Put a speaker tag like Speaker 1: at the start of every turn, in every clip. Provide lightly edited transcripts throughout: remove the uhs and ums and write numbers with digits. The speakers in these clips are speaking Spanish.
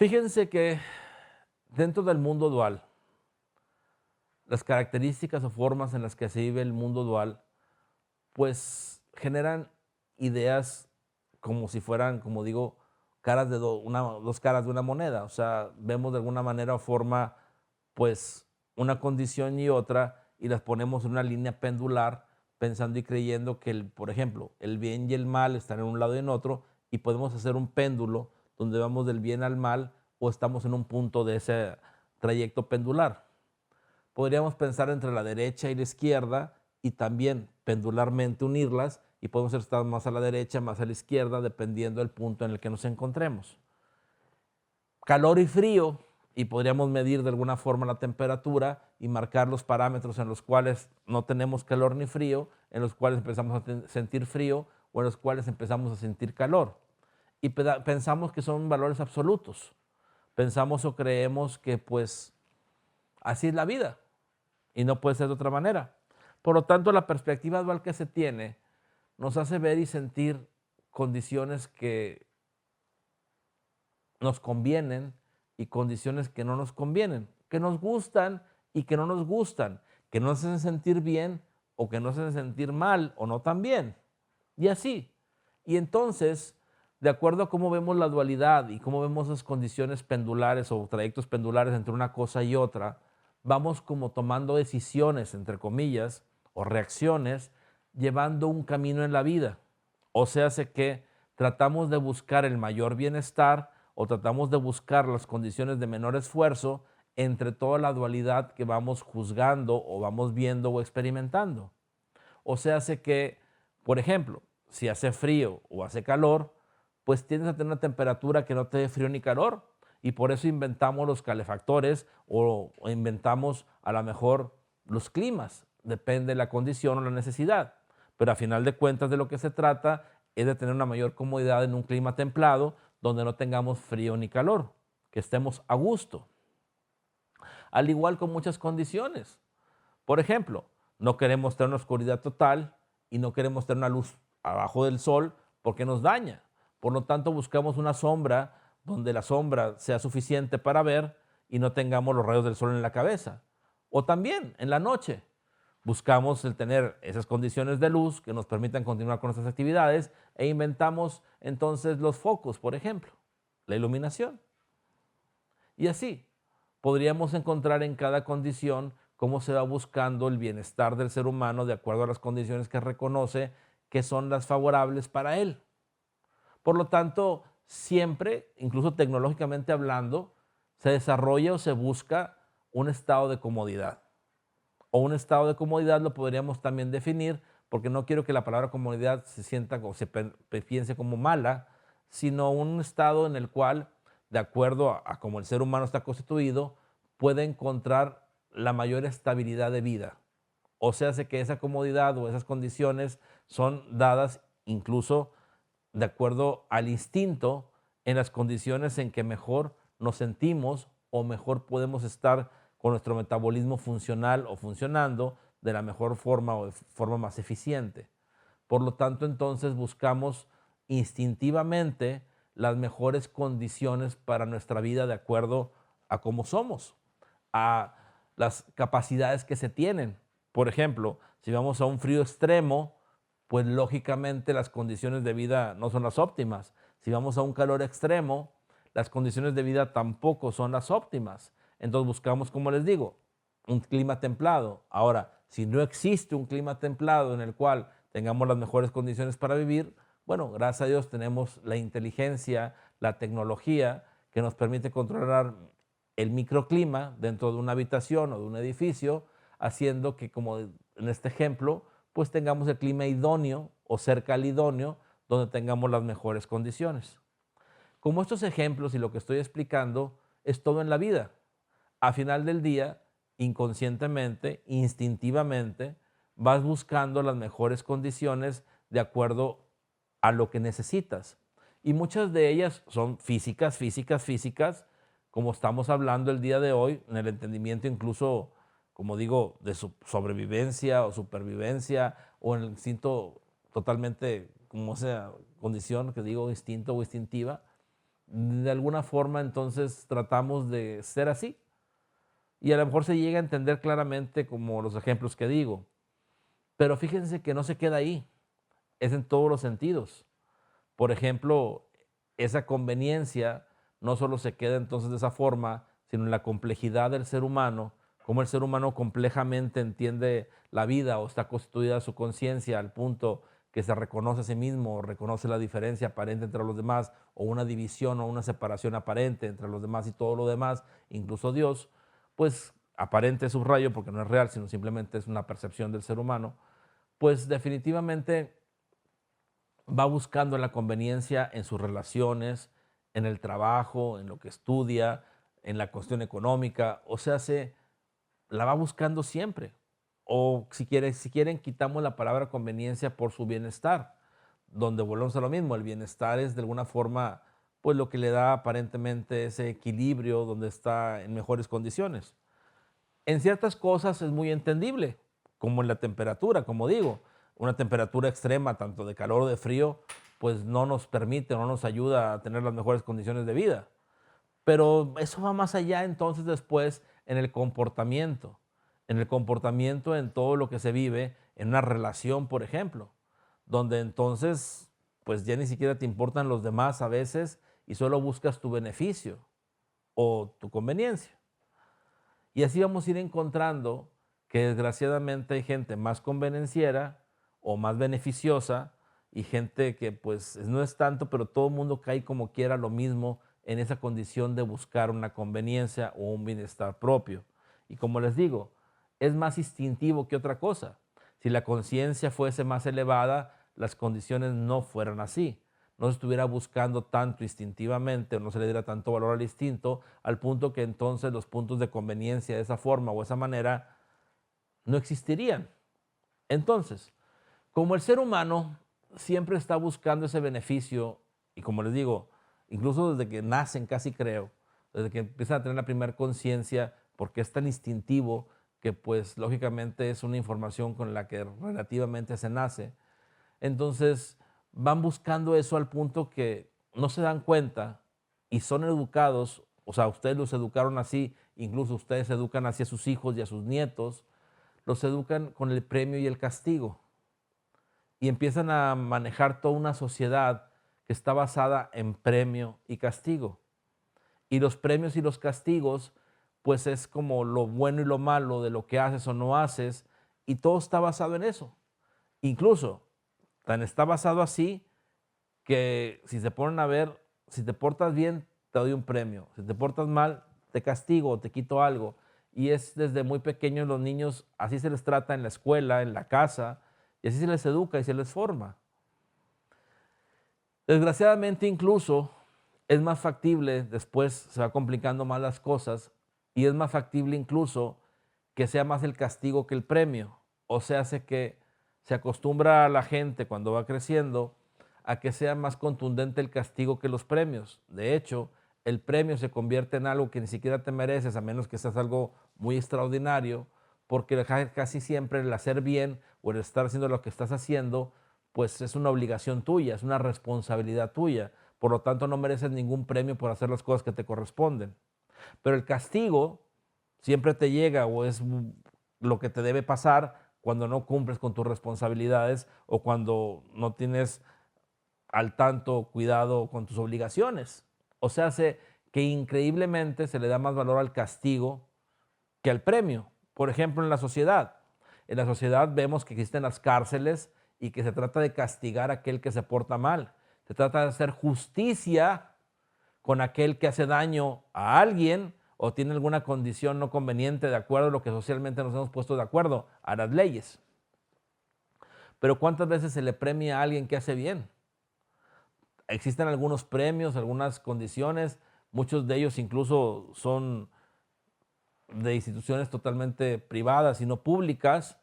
Speaker 1: Fíjense que dentro del mundo dual, las características o formas en las que se vive el mundo dual, pues generan ideas como si fueran, como digo, caras de dos caras de una moneda. O sea, vemos de alguna manera o forma, pues, una condición y otra y las ponemos en una línea pendular pensando y creyendo que, por ejemplo, el bien y el mal están en un lado y en otro y podemos hacer un péndulo donde vamos del bien al mal o estamos en un punto de ese trayecto pendular. Podríamos pensar entre la derecha y la izquierda y también pendularmente unirlas y podemos estar más a la derecha, más a la izquierda, dependiendo del punto en el que nos encontremos. Calor y frío, y podríamos medir de alguna forma la temperatura y marcar los parámetros en los cuales no tenemos calor ni frío, en los cuales empezamos a sentir frío o en los cuales empezamos a sentir calor. Y pensamos que son valores absolutos. Pensamos o creemos que pues así es la vida y no puede ser de otra manera. Por lo tanto, la perspectiva dual que se tiene nos hace ver y sentir condiciones que nos convienen y condiciones que no nos convienen, que nos gustan y que no nos gustan, que nos hacen sentir bien o que nos hacen sentir mal o no tan bien. Y así. Y entonces, de acuerdo a cómo vemos la dualidad y cómo vemos esas condiciones pendulares o trayectos pendulares entre una cosa y otra, vamos como tomando decisiones, entre comillas, o reacciones, llevando un camino en la vida. O sea, hace que tratamos de buscar el mayor bienestar o tratamos de buscar las condiciones de menor esfuerzo entre toda la dualidad que vamos juzgando o vamos viendo o experimentando. O sea, hace que, por ejemplo, si hace frío o hace calor, pues tiendes a tener una temperatura que no te dé frío ni calor. Y por eso inventamos los calefactores o inventamos a lo mejor los climas. Depende de la condición o la necesidad. Pero a final de cuentas de lo que se trata es de tener una mayor comodidad en un clima templado donde no tengamos frío ni calor, que estemos a gusto. Al igual con muchas condiciones. Por ejemplo, no queremos tener una oscuridad total y no queremos tener una luz abajo del sol porque nos daña. Por lo tanto, buscamos una sombra donde la sombra sea suficiente para ver y no tengamos los rayos del sol en la cabeza. O también en la noche. Buscamos el tener esas condiciones de luz que nos permitan continuar con nuestras actividades e inventamos entonces los focos, por ejemplo, la iluminación. Y así podríamos encontrar en cada condición cómo se va buscando el bienestar del ser humano de acuerdo a las condiciones que reconoce que son las favorables para él. Por lo tanto, siempre, incluso tecnológicamente hablando, se desarrolla o se busca un estado de comodidad. O un estado de comodidad lo podríamos también definir, porque no quiero que la palabra comodidad se sienta o se piense como mala, sino un estado en el cual, de acuerdo a cómo el ser humano está constituido, puede encontrar la mayor estabilidad de vida. O sea, hace que esa comodidad o esas condiciones son dadas incluso de acuerdo al instinto en las condiciones en que mejor nos sentimos o mejor podemos estar con nuestro metabolismo funcional o funcionando de la mejor forma o de forma más eficiente. Por lo tanto, entonces buscamos instintivamente las mejores condiciones para nuestra vida de acuerdo a cómo somos, a las capacidades que se tienen. Por ejemplo, si vamos a un frío extremo, pues lógicamente las condiciones de vida no son las óptimas. Si vamos a un calor extremo, las condiciones de vida tampoco son las óptimas. Entonces buscamos, como les digo, un clima templado. Ahora, si no existe un clima templado en el cual tengamos las mejores condiciones para vivir, bueno, gracias a Dios tenemos la inteligencia, la tecnología que nos permite controlar el microclima dentro de una habitación o de un edificio, haciendo que, como en este ejemplo, pues tengamos el clima idóneo o cerca al idóneo, donde tengamos las mejores condiciones. Como estos ejemplos y lo que estoy explicando es todo en la vida. A final del día, inconscientemente, instintivamente, vas buscando las mejores condiciones de acuerdo a lo que necesitas. Y muchas de ellas son físicas, físicas, físicas, como estamos hablando el día de hoy, en el entendimiento incluso, como digo, de su sobrevivencia o supervivencia, o en el instinto totalmente, como sea, condición que digo, instinto o instintiva, de alguna forma entonces tratamos de ser así. Y a lo mejor se llega a entender claramente como los ejemplos que digo. Pero fíjense que no se queda ahí, es en todos los sentidos. Por ejemplo, esa conveniencia no solo se queda entonces de esa forma, sino en la complejidad del ser humano, cómo el ser humano complejamente entiende la vida o está constituida su conciencia al punto que se reconoce a sí mismo, o reconoce la diferencia aparente entre los demás, o una división o una separación aparente entre los demás y todo lo demás, incluso Dios, pues aparente subrayo porque no es real, sino simplemente es una percepción del ser humano, pues definitivamente va buscando la conveniencia en sus relaciones, en el trabajo, en lo que estudia, en la cuestión económica, o sea, la va buscando siempre. O si quieren, quitamos la palabra conveniencia por su bienestar, donde volvemos a lo mismo, el bienestar es de alguna forma pues lo que le da aparentemente ese equilibrio donde está en mejores condiciones. En ciertas cosas es muy entendible, como en la temperatura, como digo, una temperatura extrema, tanto de calor o de frío, pues no nos permite, no nos ayuda a tener las mejores condiciones de vida. Pero eso va más allá entonces después en el comportamiento en todo lo que se vive, en una relación, por ejemplo, donde entonces pues ya ni siquiera te importan los demás a veces y solo buscas tu beneficio o tu conveniencia. Y así vamos a ir encontrando que desgraciadamente hay gente más convenenciera o más beneficiosa y gente que pues no es tanto, pero todo el mundo cae como quiera lo mismo en esa condición de buscar una conveniencia o un bienestar propio. Y como les digo, es más instintivo que otra cosa. Si la conciencia fuese más elevada, las condiciones no fueran así. No se estuviera buscando tanto instintivamente o no se le diera tanto valor al instinto, al punto que entonces los puntos de conveniencia de esa forma o esa manera no existirían. Entonces, como el ser humano siempre está buscando ese beneficio, y como les digo, incluso desde que nacen, casi creo, desde que empiezan a tener la primera conciencia, porque es tan instintivo que pues lógicamente es una información con la que relativamente se nace, entonces van buscando eso al punto que no se dan cuenta y son educados, o sea, ustedes los educaron así, incluso ustedes educan así a sus hijos y a sus nietos, los educan con el premio y el castigo y empiezan a manejar toda una sociedad que está basada en premio y castigo. Y los premios y los castigos, pues es como lo bueno y lo malo de lo que haces o no haces, y todo está basado en eso. Incluso, tan está basado así que si se ponen a ver, si te portas bien, te doy un premio. Si te portas mal, te castigo, te quito algo. Y es desde muy pequeños los niños, así se les trata en la escuela, en la casa, y así se les educa y se les forma. Desgraciadamente incluso es más factible, después se va complicando más las cosas, y es más factible incluso que sea más el castigo que el premio. O sea, hace que se acostumbra a la gente cuando va creciendo a que sea más contundente el castigo que los premios. De hecho, el premio se convierte en algo que ni siquiera te mereces, a menos que seas algo muy extraordinario, porque casi siempre el hacer bien o el estar haciendo lo que estás haciendo, pues es una obligación tuya, es una responsabilidad tuya. Por lo tanto, no mereces ningún premio por hacer las cosas que te corresponden. Pero el castigo siempre te llega o es lo que te debe pasar cuando no cumples con tus responsabilidades o cuando no tienes al tanto cuidado con tus obligaciones. O sea, hace que increíblemente se le da más valor al castigo que al premio. Por ejemplo, en la sociedad. En la sociedad vemos que existen las cárceles y que se trata de castigar a aquel que se porta mal. Se trata de hacer justicia con aquel que hace daño a alguien o tiene alguna condición no conveniente de acuerdo a lo que socialmente nos hemos puesto de acuerdo, a las leyes. Pero ¿cuántas veces se le premia a alguien que hace bien? Existen algunos premios, algunas condiciones, muchos de ellos incluso son de instituciones totalmente privadas y no públicas,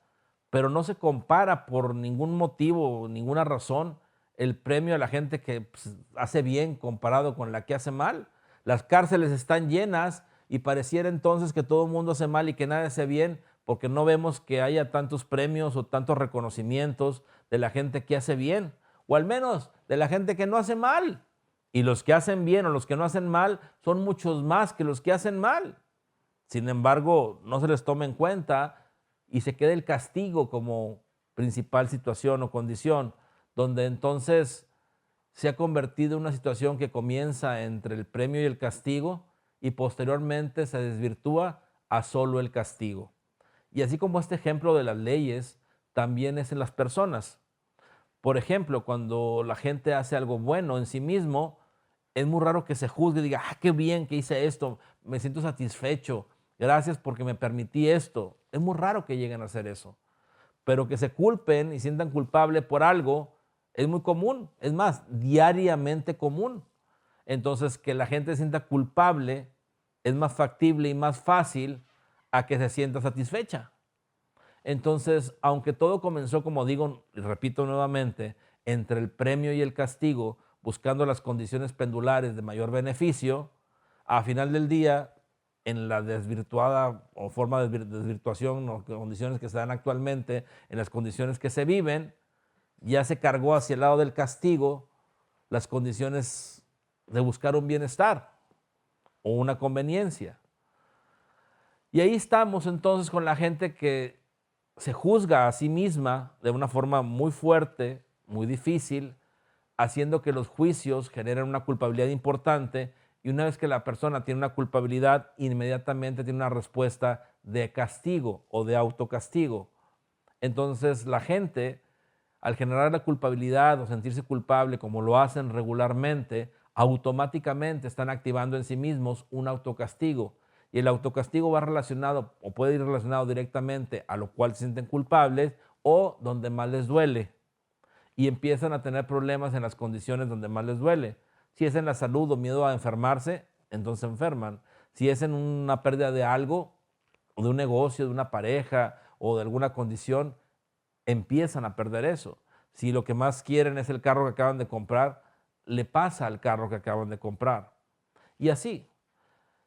Speaker 1: pero no se compara por ningún motivo, ninguna razón, el premio a la gente que pues, hace bien comparado con la que hace mal. Las cárceles están llenas y pareciera entonces que todo el mundo hace mal y que nadie hace bien, porque no vemos que haya tantos premios o tantos reconocimientos de la gente que hace bien, o al menos de la gente que no hace mal. Y los que hacen bien o los que no hacen mal son muchos más que los que hacen mal. Sin embargo, no se les toma en cuenta y se queda el castigo como principal situación o condición, donde entonces se ha convertido en una situación que comienza entre el premio y el castigo y posteriormente se desvirtúa a solo el castigo. Y así como este ejemplo de las leyes, también es en las personas. Por ejemplo, cuando la gente hace algo bueno en sí mismo, es muy raro que se juzgue y diga, ah, qué bien que hice esto, me siento satisfecho, gracias porque me permití esto. Es muy raro que lleguen a hacer eso. Pero que se culpen y sientan culpable por algo es muy común, es más, diariamente común. Entonces, que la gente se sienta culpable es más factible y más fácil a que se sienta satisfecha. Entonces, aunque todo comenzó, como digo, y repito nuevamente, entre el premio y el castigo, buscando las condiciones pendulares de mayor beneficio, a final del día, en la desvirtuada o forma de desvirtuación o condiciones que se dan actualmente, en las condiciones que se viven, ya se cargó hacia el lado del castigo las condiciones de buscar un bienestar o una conveniencia. Y ahí estamos entonces con la gente que se juzga a sí misma de una forma muy fuerte, muy difícil, haciendo que los juicios generen una culpabilidad importante y una vez que la persona tiene una culpabilidad, inmediatamente tiene una respuesta de castigo o de autocastigo. Entonces la gente, al generar la culpabilidad o sentirse culpable como lo hacen regularmente, automáticamente están activando en sí mismos un autocastigo. Y el autocastigo va relacionado o puede ir relacionado directamente a lo cual se sienten culpables o donde más les duele. Y empiezan a tener problemas en las condiciones donde más les duele. Si es en la salud o miedo a enfermarse, entonces se enferman. Si es en una pérdida de algo, o de un negocio, de una pareja o de alguna condición, empiezan a perder eso. Si lo que más quieren es el carro que acaban de comprar, le pasa al carro que acaban de comprar. Y así.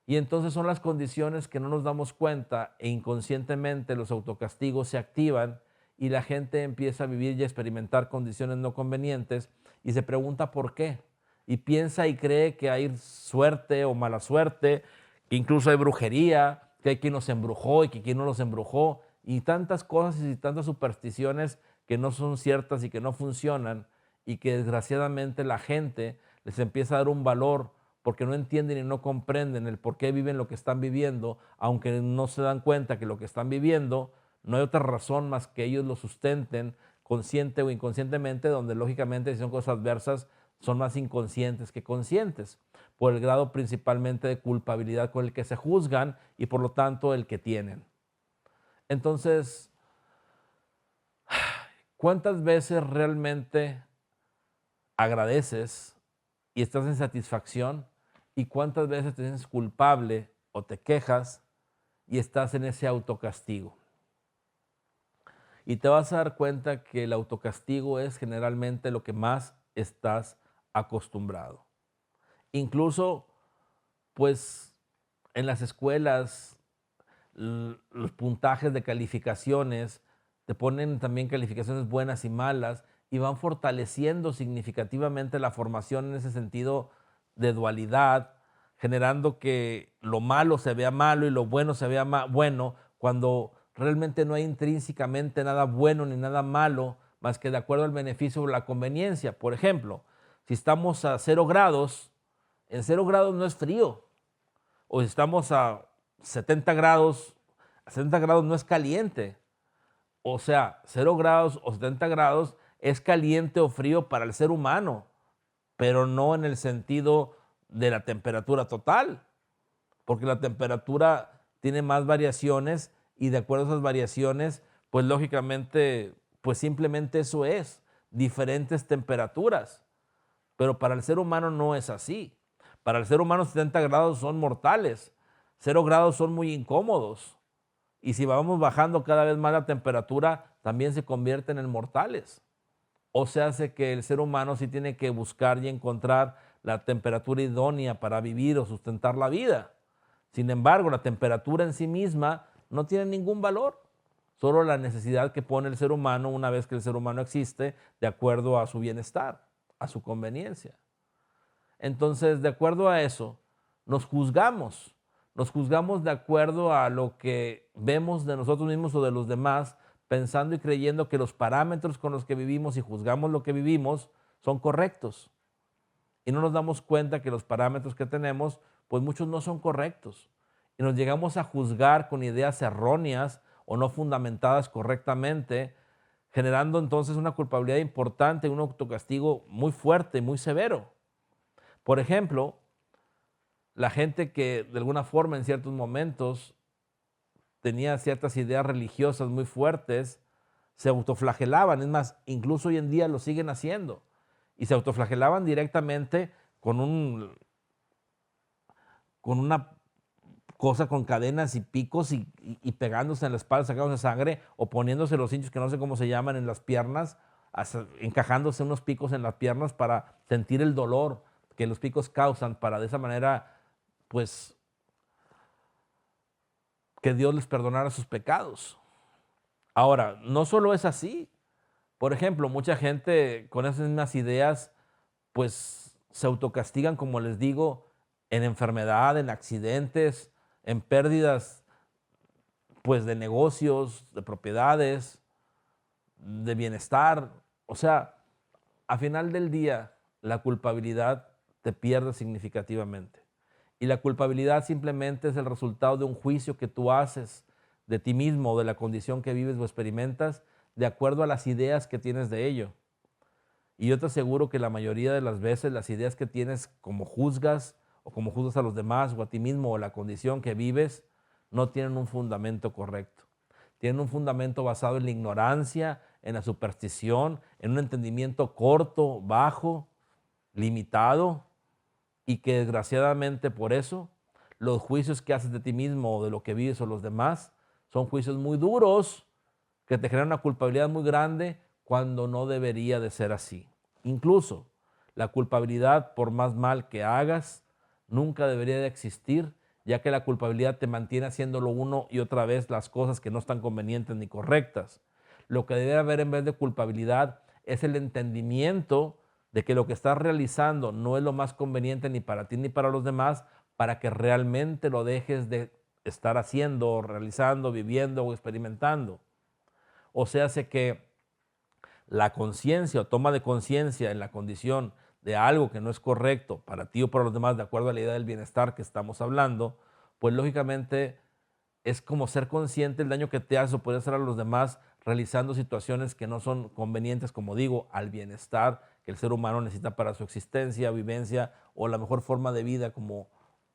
Speaker 1: Y entonces son las condiciones que no nos damos cuenta e inconscientemente los autocastigos se activan y la gente empieza a vivir y a experimentar condiciones no convenientes y se pregunta por qué. Y piensa y cree que hay suerte o mala suerte, que incluso hay brujería, que hay quien nos embrujó y que quien no los embrujó, y tantas cosas y tantas supersticiones que no son ciertas y que no funcionan y que desgraciadamente la gente les empieza a dar un valor porque no entienden y no comprenden el por qué viven lo que están viviendo, aunque no se dan cuenta que lo que están viviendo no hay otra razón más que ellos lo sustenten consciente o inconscientemente, donde lógicamente si son cosas adversas son más inconscientes que conscientes, por el grado principalmente de culpabilidad con el que se juzgan y por lo tanto el que tienen. Entonces, ¿cuántas veces realmente agradeces y estás en satisfacción? ¿Y cuántas veces te sientes culpable o te quejas y estás en ese autocastigo? Y te vas a dar cuenta que el autocastigo es generalmente lo que más estás acostumbrado. Incluso, pues, en las escuelas, los puntajes de calificaciones, te ponen también calificaciones buenas y malas y van fortaleciendo significativamente la formación en ese sentido de dualidad, generando que lo malo se vea malo y lo bueno se vea bueno, cuando realmente no hay intrínsecamente nada bueno ni nada malo, más que de acuerdo al beneficio o la conveniencia. Por ejemplo, si estamos a 0 grados, en 0 grados no es frío, o si estamos a 70 grados, a 70 grados no es caliente. O sea, 0 grados o 70 grados es caliente o frío para el ser humano, pero no en el sentido de la temperatura total, porque la temperatura tiene más variaciones y de acuerdo a esas variaciones, pues lógicamente, pues simplemente eso es, diferentes temperaturas. Pero para el ser humano no es así. Para el ser humano 70 grados son mortales, 0 grados son muy incómodos. Y si vamos bajando cada vez más la temperatura, también se convierten en mortales. O sea, hace que el ser humano sí tiene que buscar y encontrar la temperatura idónea para vivir o sustentar la vida. Sin embargo, la temperatura en sí misma no tiene ningún valor, solo la necesidad que pone el ser humano una vez que el ser humano existe de acuerdo a su bienestar, a su conveniencia. Entonces, de acuerdo a eso, nos juzgamos. Nos juzgamos de acuerdo a lo que vemos de nosotros mismos o de los demás, pensando y creyendo que los parámetros con los que vivimos y juzgamos lo que vivimos son correctos. Y no nos damos cuenta que los parámetros que tenemos, pues muchos no son correctos. Y nos llegamos a juzgar con ideas erróneas o no fundamentadas correctamente, generando entonces una culpabilidad importante, un autocastigo muy fuerte, muy severo. Por ejemplo, la gente que de alguna forma en ciertos momentos tenía ciertas ideas religiosas muy fuertes, se autoflagelaban, es más, incluso hoy en día lo siguen haciendo, y se autoflagelaban directamente con una cosa con cadenas y picos y pegándose en la espalda, sacándose sangre, o poniéndose los cinchos que no sé cómo se llaman en las piernas, encajándose unos picos en las piernas para sentir el dolor que los picos causan, para de esa manera, pues, que Dios les perdonara sus pecados. Ahora, no solo es así. Por ejemplo, mucha gente con esas mismas ideas, pues se autocastigan, como les digo, en enfermedad, en accidentes, en pérdidas, pues de negocios, de propiedades, de bienestar. O sea, a final del día, la culpabilidad te pierde significativamente. Y la culpabilidad simplemente es el resultado de un juicio que tú haces de ti mismo, de la condición que vives o experimentas, de acuerdo a las ideas que tienes de ello. Y yo te aseguro que la mayoría de las veces las ideas que tienes como juzgas o como juzgas a los demás o a ti mismo o la condición que vives no tienen un fundamento correcto. Tienen un fundamento basado en la ignorancia, en la superstición, en un entendimiento corto, bajo, limitado, y que desgraciadamente por eso los juicios que haces de ti mismo o de lo que vives o los demás son juicios muy duros que te generan una culpabilidad muy grande cuando no debería de ser así. Incluso la culpabilidad, por más mal que hagas, nunca debería de existir, ya que la culpabilidad te mantiene haciéndolo uno y otra vez las cosas que no están convenientes ni correctas. Lo que debe haber en vez de culpabilidad es el entendimiento de que lo que estás realizando no es lo más conveniente ni para ti ni para los demás, para que realmente lo dejes de estar haciendo, realizando, viviendo o experimentando. O sea, hace que la conciencia o toma de conciencia en la condición de algo que no es correcto para ti o para los demás, de acuerdo a la idea del bienestar que estamos hablando, pues lógicamente es como ser consciente del daño que te hace o puede hacer a los demás realizando situaciones que no son convenientes, como digo, al bienestar que el ser humano necesita para su existencia, vivencia o la mejor forma de vida como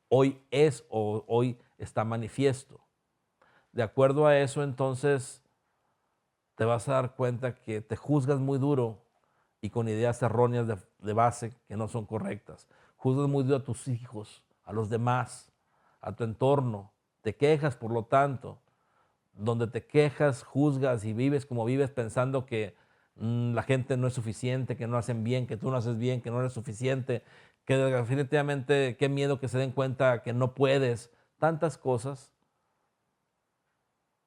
Speaker 1: hoy es o hoy está manifiesto. De acuerdo a eso, entonces, te vas a dar cuenta que te juzgas muy duro y con ideas erróneas de base que no son correctas. Juzgas muy duro a tus hijos, a los demás, a tu entorno. Te quejas, por lo tanto, donde te quejas, juzgas y vives como vives pensando que la gente no es suficiente, que no hacen bien, que tú no haces bien, que no eres suficiente, que definitivamente qué miedo que se den cuenta que no puedes, tantas cosas,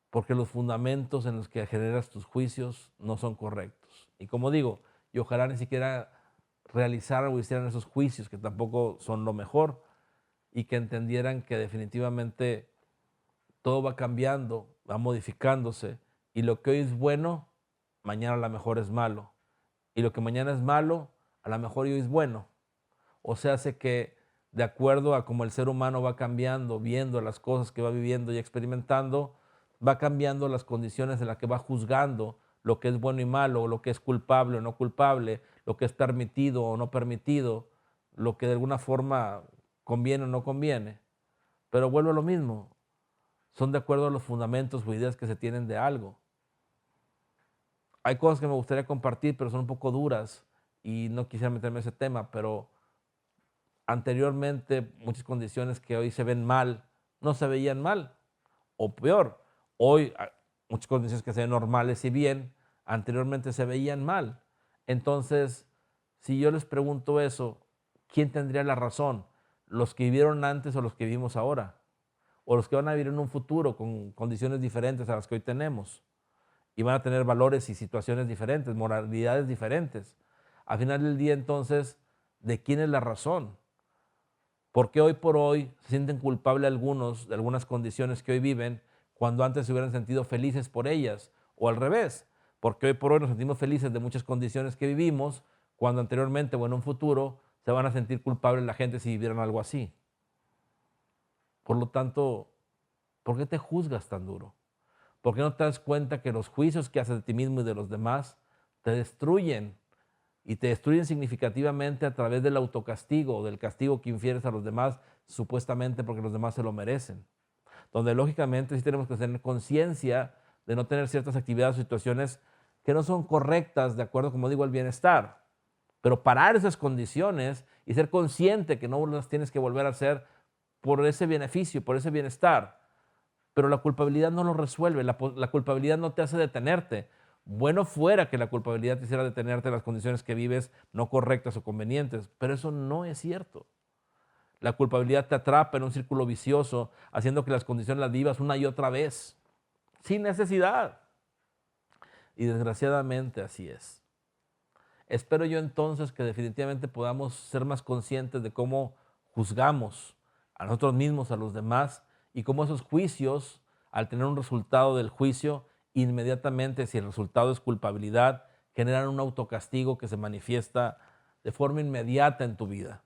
Speaker 1: porque los fundamentos en los que generas tus juicios no son correctos. Y como digo, y ojalá ni siquiera realizaran o hicieran esos juicios, que tampoco son lo mejor, y que entendieran que definitivamente todo va cambiando, va modificándose, y lo que hoy es bueno, mañana a lo mejor es malo. Y lo que mañana es malo, a lo mejor hoy es bueno. O sea, hace que de acuerdo a cómo el ser humano va cambiando, viendo las cosas que va viviendo y experimentando, va cambiando las condiciones en las que va juzgando lo que es bueno y malo, lo que es culpable o no culpable, lo que es permitido o no permitido, lo que de alguna forma conviene o no conviene. Pero vuelvo a lo mismo, son de acuerdo a los fundamentos o ideas que se tienen de algo. Hay cosas que me gustaría compartir, pero son un poco duras y no quisiera meterme en ese tema, pero anteriormente muchas condiciones que hoy se ven mal, no se veían mal. O peor, hoy muchas condiciones que se ven normales y bien, anteriormente se veían mal. Entonces, si yo les pregunto eso, ¿quién tendría la razón? ¿Los que vivieron antes o los que vivimos ahora? ¿O los que van a vivir en un futuro con condiciones diferentes a las que hoy tenemos? Y van a tener valores y situaciones diferentes, moralidades diferentes. Al final del día, entonces, ¿de quién es la razón? ¿Por qué hoy por hoy se sienten culpables algunos de algunas condiciones que hoy viven cuando antes se hubieran sentido felices por ellas? O al revés, porque hoy por hoy nos sentimos felices de muchas condiciones que vivimos cuando anteriormente o en un futuro se van a sentir culpables la gente si vivieran algo así. Por lo tanto, ¿por qué te juzgas tan duro? ¿Por qué no te das cuenta que los juicios que haces de ti mismo y de los demás te destruyen y te destruyen significativamente a través del autocastigo o del castigo que infieres a los demás supuestamente porque los demás se lo merecen? Donde lógicamente sí tenemos que tener conciencia de no tener ciertas actividades o situaciones que no son correctas de acuerdo, como digo, al bienestar. Pero parar esas condiciones y ser consciente que no las tienes que volver a hacer por ese beneficio, por ese bienestar. Pero la culpabilidad no lo resuelve, la culpabilidad no te hace detenerte. Bueno fuera que la culpabilidad te hiciera detenerte en las condiciones que vives no correctas o convenientes, pero eso no es cierto. La culpabilidad te atrapa en un círculo vicioso, haciendo que las condiciones las vivas una y otra vez, sin necesidad. Y desgraciadamente así es. Espero yo entonces que definitivamente podamos ser más conscientes de cómo juzgamos a nosotros mismos, a los demás, y cómo esos juicios, al tener un resultado del juicio, inmediatamente, si el resultado es culpabilidad, generan un autocastigo que se manifiesta de forma inmediata en tu vida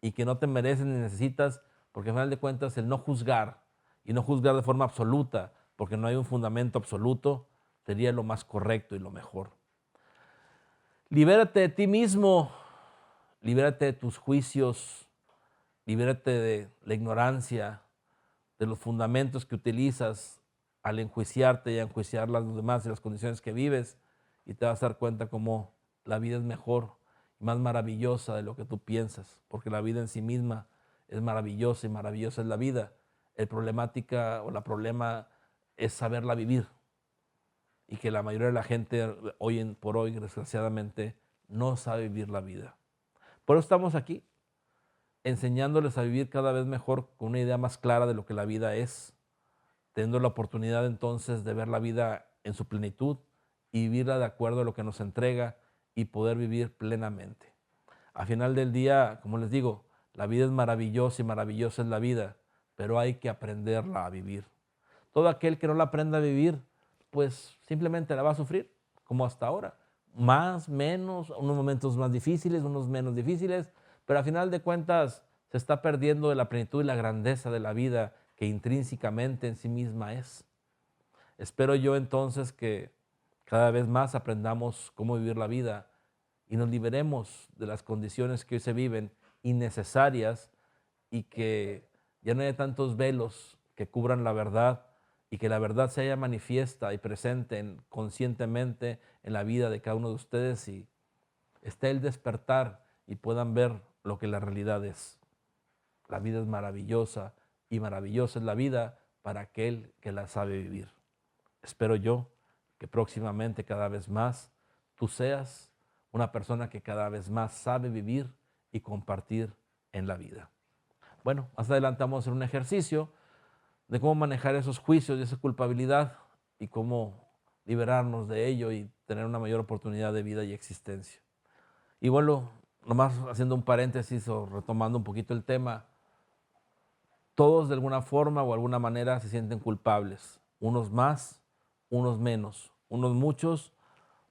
Speaker 1: y que no te mereces ni necesitas, porque al final de cuentas el no juzgar y no juzgar de forma absoluta, porque no hay un fundamento absoluto, sería lo más correcto y lo mejor. Libérate de ti mismo, libérate de tus juicios, libérate de la ignorancia, de los fundamentos que utilizas al enjuiciarte y a enjuiciar a los demás y las condiciones que vives, y te vas a dar cuenta cómo la vida es mejor y más maravillosa de lo que tú piensas, porque la vida en sí misma es maravillosa y maravillosa es la vida. El problemática o la problema es saberla vivir, y que la mayoría de la gente hoy por hoy, desgraciadamente, no sabe vivir la vida. Por eso estamos aquí, enseñándoles a vivir cada vez mejor con una idea más clara de lo que la vida es, teniendo la oportunidad entonces de ver la vida en su plenitud y vivirla de acuerdo a lo que nos entrega y poder vivir plenamente. Al final del día, como les digo, la vida es maravillosa y maravillosa es la vida, pero hay que aprenderla a vivir. Todo aquel que no la aprenda a vivir, pues simplemente la va a sufrir, como hasta ahora. Más, menos, unos momentos más difíciles, unos menos difíciles, pero al final de cuentas se está perdiendo de la plenitud y la grandeza de la vida que intrínsecamente en sí misma es. Espero yo entonces que cada vez más aprendamos cómo vivir la vida y nos liberemos de las condiciones que hoy se viven innecesarias, y que ya no haya tantos velos que cubran la verdad, y que la verdad se haya manifiesta y presente conscientemente en la vida de cada uno de ustedes, y esté el despertar y puedan ver lo que la realidad es. La vida es maravillosa y maravillosa es la vida para aquel que la sabe vivir. Espero yo que próximamente cada vez más tú seas una persona que cada vez más sabe vivir y compartir en la vida. Bueno, más adelante vamos a hacer un ejercicio de cómo manejar esos juicios y esa culpabilidad y cómo liberarnos de ello y tener una mayor oportunidad de vida y existencia. Y bueno, nomás haciendo un paréntesis o retomando un poquito el tema, todos de alguna forma o alguna manera se sienten culpables, unos más, unos menos, unos muchos,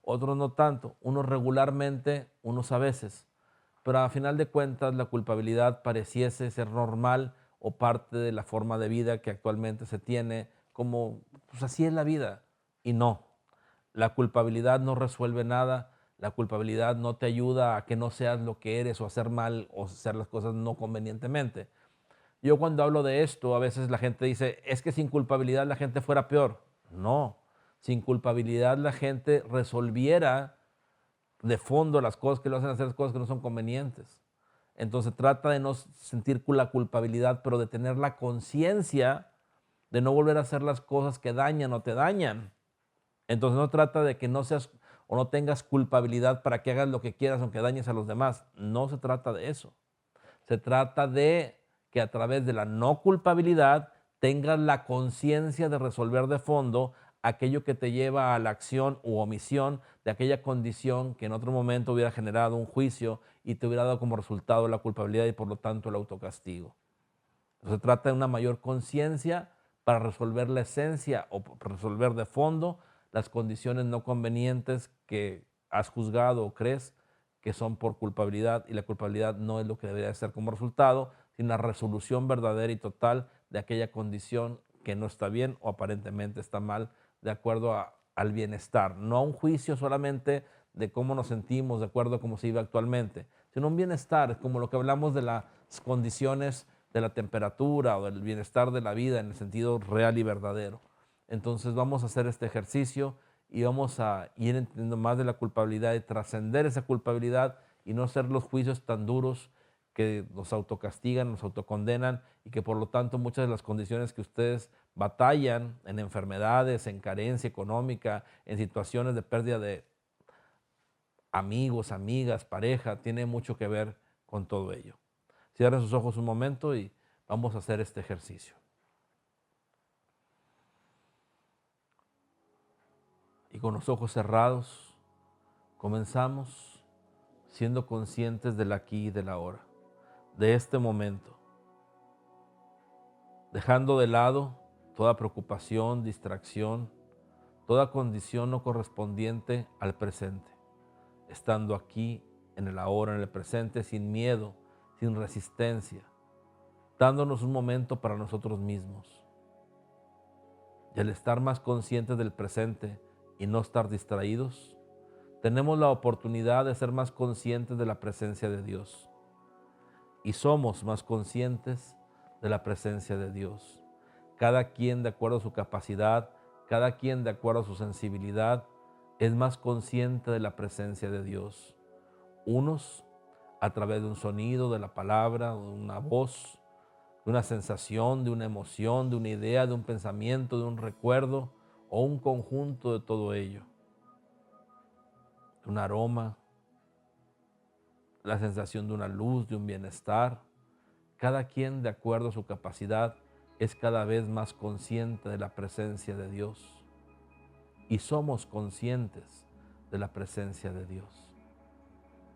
Speaker 1: otros no tanto, unos regularmente, unos a veces. Pero a final de cuentas la culpabilidad pareciese ser normal o parte de la forma de vida que actualmente se tiene, como pues así es la vida. Y no, la culpabilidad no resuelve nada, la culpabilidad no te ayuda a que no seas lo que eres o hacer mal o hacer las cosas no convenientemente. Yo cuando hablo de esto, a veces la gente dice, es que sin culpabilidad la gente fuera peor. No, sin culpabilidad la gente resolviera de fondo las cosas que lo hacen hacer, las cosas que no son convenientes. Entonces trata de no sentir la culpabilidad, pero de tener la conciencia de no volver a hacer las cosas que dañan o te dañan. Entonces no trata de que no seas o no tengas culpabilidad para que hagas lo que quieras aunque dañes a los demás. No se trata de eso. Se trata de que a través de la no culpabilidad tengas la conciencia de resolver de fondo aquello que te lleva a la acción u omisión de aquella condición que en otro momento hubiera generado un juicio y te hubiera dado como resultado la culpabilidad y por lo tanto el autocastigo. Se trata de una mayor conciencia para resolver la esencia o resolver de fondo las condiciones no convenientes que has juzgado o crees que son por culpabilidad, y la culpabilidad no es lo que debería ser como resultado, sino la resolución verdadera y total de aquella condición que no está bien o aparentemente está mal de acuerdo al bienestar. No un juicio solamente de cómo nos sentimos de acuerdo a cómo se vive actualmente, sino un bienestar, como lo que hablamos de las condiciones de la temperatura o del bienestar de la vida en el sentido real y verdadero. Entonces vamos a hacer este ejercicio y vamos a ir entendiendo más de la culpabilidad y trascender esa culpabilidad y no hacer los juicios tan duros que nos autocastigan, nos autocondenan y que por lo tanto muchas de las condiciones que ustedes batallan en enfermedades, en carencia económica, en situaciones de pérdida de amigos, amigas, pareja, tiene mucho que ver con todo ello. Cierren sus ojos un momento y vamos a hacer este ejercicio. Y con los ojos cerrados, comenzamos siendo conscientes del aquí y del ahora, de este momento, dejando de lado toda preocupación, distracción, toda condición no correspondiente al presente, estando aquí en el ahora, en el presente, sin miedo, sin resistencia, dándonos un momento para nosotros mismos. Y al estar más conscientes del presente y no estar distraídos, tenemos la oportunidad de ser más conscientes de la presencia de Dios. Y somos más conscientes de la presencia de Dios. Cada quien de acuerdo a su capacidad, cada quien de acuerdo a su sensibilidad, es más consciente de la presencia de Dios. Unos a través de un sonido, de la palabra, de una voz, de una sensación, de una emoción, de una idea, de un pensamiento, de un recuerdo o un conjunto de todo ello. Un aroma, la sensación de una luz, de un bienestar. Cada quien, de acuerdo a su capacidad, es cada vez más consciente de la presencia de Dios. Y somos conscientes de la presencia de Dios.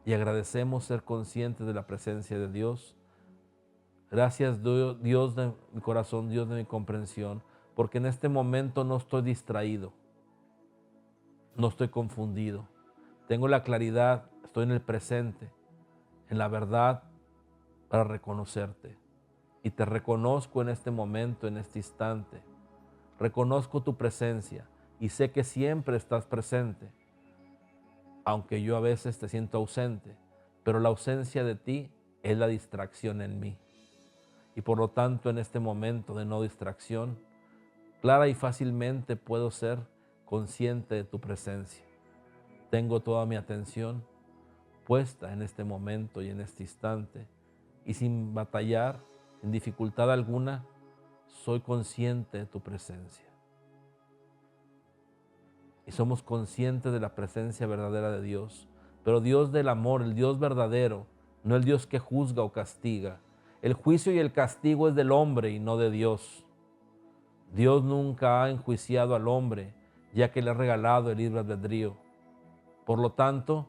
Speaker 1: Y agradecemos ser conscientes de la presencia de Dios. Gracias, Dios de mi corazón, Dios de mi comprensión, porque en este momento no estoy distraído, no estoy confundido. Tengo la claridad, estoy en el presente, en la verdad, para reconocerte. Y te reconozco en este momento, en este instante. Reconozco tu presencia y sé que siempre estás presente, aunque yo a veces te siento ausente, pero la ausencia de ti es la distracción en mí. Y por lo tanto, en este momento de no distracción, clara y fácilmente puedo ser consciente de tu presencia. Tengo toda mi atención puesta en este momento y en este instante, y sin batallar, sin dificultad alguna, soy consciente de tu presencia. Y somos conscientes de la presencia verdadera de Dios, pero Dios del amor, el Dios verdadero, no el Dios que juzga o castiga. El juicio y el castigo es del hombre y no de Dios. Dios nunca ha enjuiciado al hombre, ya que le ha regalado el libre albedrío. Por lo tanto,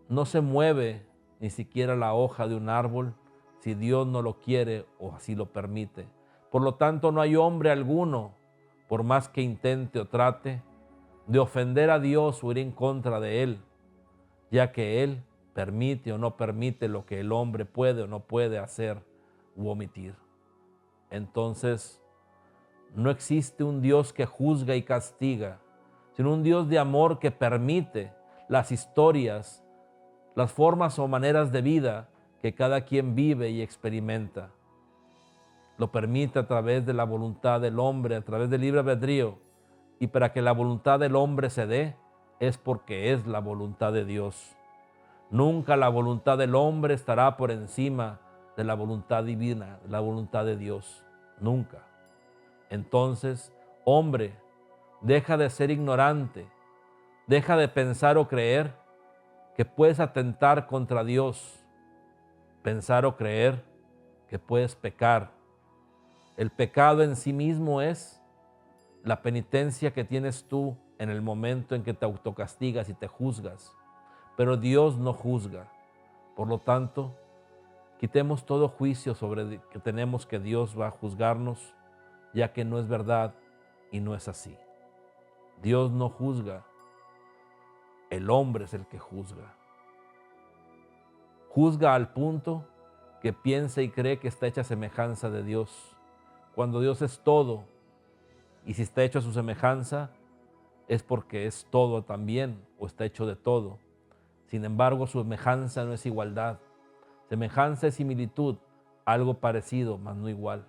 Speaker 1: no se mueve ni siquiera la hoja de un árbol si Dios no lo quiere o así lo permite. Por lo tanto, no hay hombre alguno, por más que intente o trate, de ofender a Dios o ir en contra de Él, ya que Él permite o no permite lo que el hombre puede o no puede hacer u omitir. Entonces, no existe un Dios que juzga y castiga, sino un Dios de amor que permite las historias, las formas o maneras de vida que cada quien vive y experimenta. Lo permite a través de la voluntad del hombre, a través del libre albedrío. Y para que la voluntad del hombre se dé, es porque es la voluntad de Dios. Nunca la voluntad del hombre estará por encima de la voluntad divina, de la voluntad de Dios. Nunca. Entonces, hombre, deja de ser ignorante, deja de pensar o creer que puedes atentar contra Dios, pensar o creer que puedes pecar. El pecado en sí mismo es la penitencia que tienes tú en el momento en que te autocastigas y te juzgas. Pero Dios no juzga. Por lo tanto, quitemos todo juicio sobre que tenemos que Dios va a juzgarnos, ya que no es verdad y no es así. Dios no juzga, el hombre es el que juzga. Juzga al punto que piensa y cree que está hecha a semejanza de Dios, cuando Dios es todo, y si está hecho a su semejanza, es porque es todo también, o está hecho de todo. Sin embargo, su semejanza no es igualdad. Semejanza es similitud, algo parecido, mas no igual.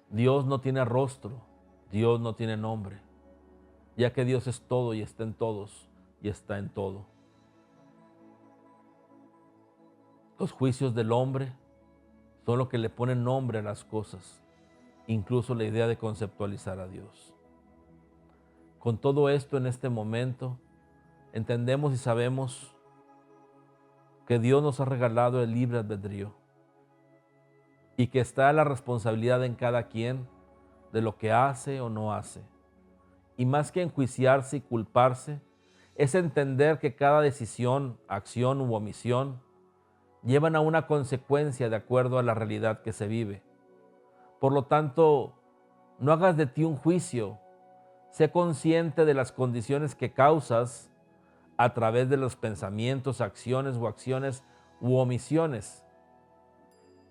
Speaker 1: Dios no tiene rostro, Dios no tiene nombre, ya que Dios es todo y está en todos y está en todo. Los juicios del hombre son lo que le ponen nombre a las cosas, incluso la idea de conceptualizar a Dios. Con todo esto en este momento, entendemos y sabemos que Dios nos ha regalado el libre albedrío y que está la responsabilidad en cada quien de lo que hace o no hace. Y más que enjuiciarse y culparse, es entender que cada decisión, acción u omisión llevan a una consecuencia de acuerdo a la realidad que se vive. Por lo tanto, no hagas de ti un juicio, sé consciente de las condiciones que causas a través de los pensamientos, acciones u omisiones.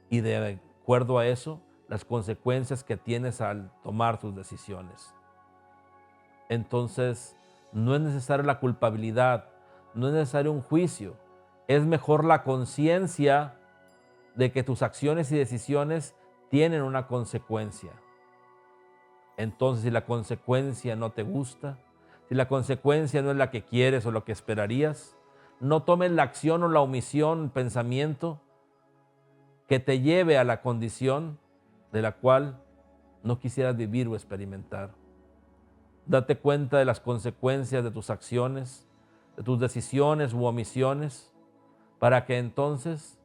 Speaker 1: Y de acuerdo a eso, las consecuencias que tienes al tomar tus decisiones. Entonces, no es necesaria la culpabilidad, no es necesario un juicio. Es mejor la conciencia de que tus acciones y decisiones tienen una consecuencia. Entonces, si la consecuencia no te gusta, si la consecuencia no es la que quieres o lo que esperarías, no tomes la acción o la omisión, pensamiento que te lleve a la condición de la cual no quisieras vivir o experimentar. Date cuenta de las consecuencias de tus acciones, de tus decisiones u omisiones, para que entonces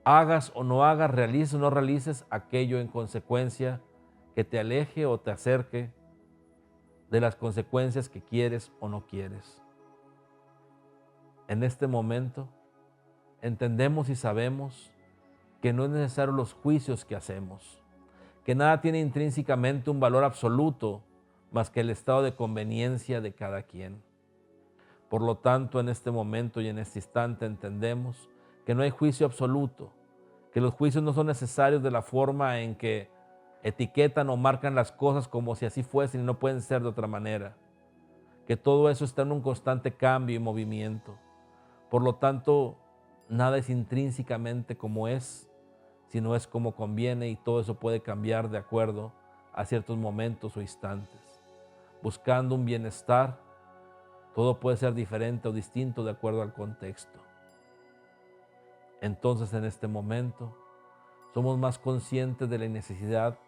Speaker 1: hagas o no hagas, realices o no realices aquello en consecuencia que te aleje o te acerque de las consecuencias que quieres o no quieres. En este momento entendemos y sabemos que no es necesario los juicios que hacemos, que nada tiene intrínsecamente un valor absoluto más que el estado de conveniencia de cada quien. Por lo tanto, en este momento y en este instante entendemos que no hay juicio absoluto, que los juicios no son necesarios de la forma en que etiquetan o marcan las cosas como si así fuesen y no pueden ser de otra manera, que todo eso está en un constante cambio y movimiento. Por lo tanto, nada es intrínsecamente como es, sino es como conviene, y todo eso puede cambiar de acuerdo a ciertos momentos o instantes. Buscando un bienestar, todo puede ser diferente o distinto de acuerdo al contexto. Entonces, en este momento, somos más conscientes de la necesidad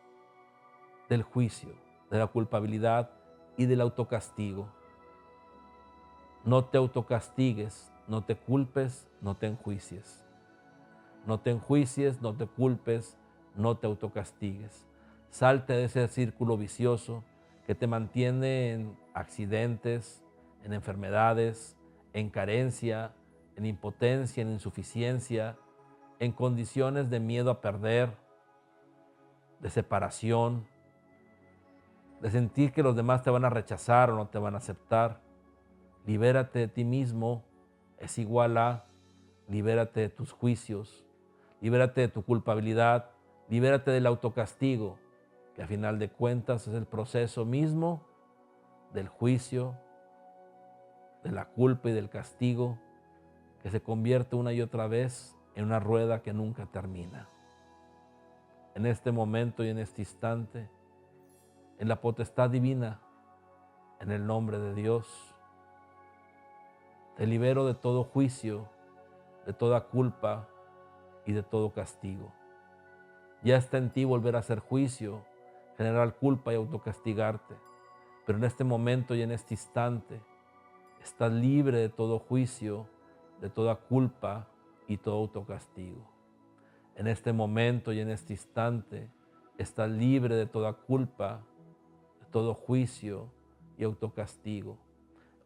Speaker 1: del juicio, de la culpabilidad y del autocastigo. No te autocastigues, no te culpes, no te enjuicies. No te enjuicies, no te culpes, no te autocastigues. Salte de ese círculo vicioso que te mantiene en accidentes, en enfermedades, en carencia, en impotencia, en insuficiencia, en condiciones de miedo a perder, de separación, de sentir que los demás te van a rechazar o no te van a aceptar. Libérate de ti mismo, es igual a libérate de tus juicios, libérate de tu culpabilidad, libérate del autocastigo, que a final de cuentas es el proceso mismo del juicio, de la culpa y del castigo, que se convierte una y otra vez en una rueda que nunca termina. En este momento y en este instante, en la potestad divina, en el nombre de Dios, te libero de todo juicio, de toda culpa y de todo castigo. Ya está en ti volver a hacer juicio, generar culpa y autocastigarte, pero en este momento y en este instante estás libre de todo juicio, de toda culpa y todo autocastigo. En este momento y en este instante Estás libre de toda culpa, de todo juicio y autocastigo.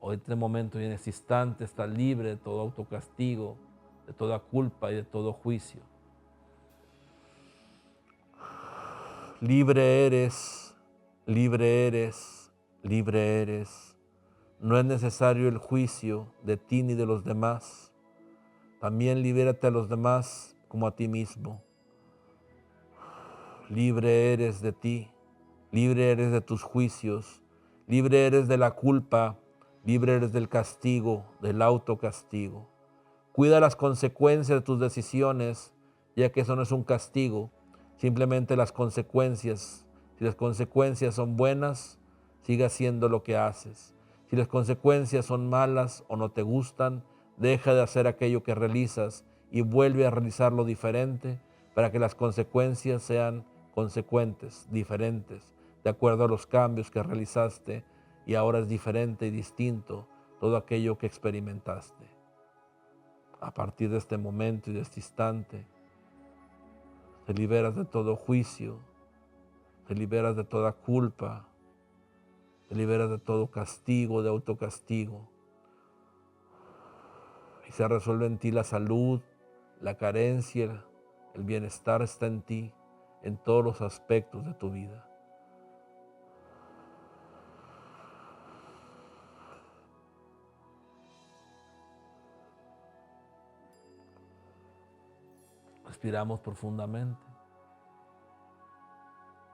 Speaker 1: Hoy en este momento y en este instante estás libre de todo autocastigo, de toda culpa y de todo juicio. Libre eres, libre eres, libre eres. No es necesario el juicio de ti ni de los demás. También libérate a los demás como a ti mismo. Libre eres de ti, libre eres de tus juicios, libre eres de la culpa, libre eres del castigo, del autocastigo. Cuida las consecuencias de tus decisiones, ya que eso no es un castigo, simplemente las consecuencias. Si las consecuencias son buenas, sigue haciendo lo que haces. Si las consecuencias son malas o no te gustan, deja de hacer aquello que realizas y vuelve a realizarlo diferente para que las consecuencias sean consecuentes, diferentes, de acuerdo a los cambios que realizaste y ahora es diferente y distinto todo aquello que experimentaste. A partir de este momento y de este instante, te liberas de todo juicio, te liberas de toda culpa, te liberas de todo castigo, de autocastigo. Y se resuelve en ti la salud, la carencia, el bienestar está en ti, en todos los aspectos de tu vida. Respiramos profundamente.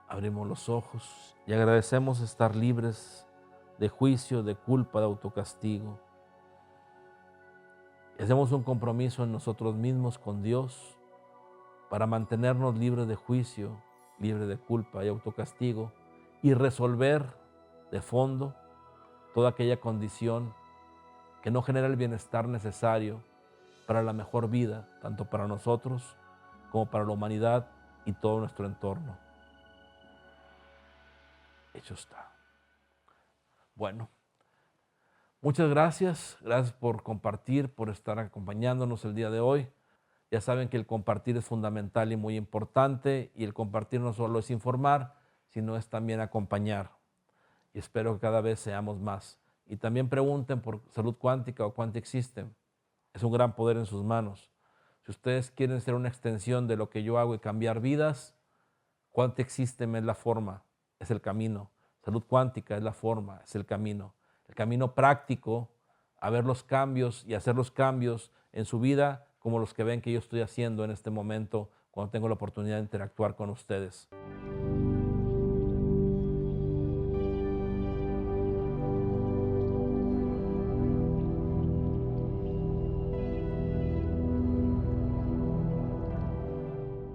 Speaker 1: Abrimos los ojos y agradecemos estar libres de juicio, de culpa, de autocastigo. Hacemos un compromiso en nosotros mismos con Dios para mantenernos libres de juicio, libres de culpa y autocastigo y resolver de fondo toda aquella condición que no genera el bienestar necesario para la mejor vida, tanto para nosotros como para la humanidad y todo nuestro entorno. Hecho está. Bueno, muchas gracias. Gracias por compartir, por estar acompañándonos el día de hoy. Ya saben que el compartir es fundamental y muy importante, y el compartir no solo es informar, sino es también acompañar. Y espero que cada vez seamos más. Y también pregunten por Salud Cuántica o Quantic System. Es un gran poder en sus manos. Si ustedes quieren ser una extensión de lo que yo hago y cambiar vidas, Quantic System es la forma, es el camino. Salud Cuántica es la forma, es el camino. El camino práctico a ver los cambios y hacer los cambios en su vida como los que ven que yo estoy haciendo en este momento cuando tengo la oportunidad de interactuar con ustedes.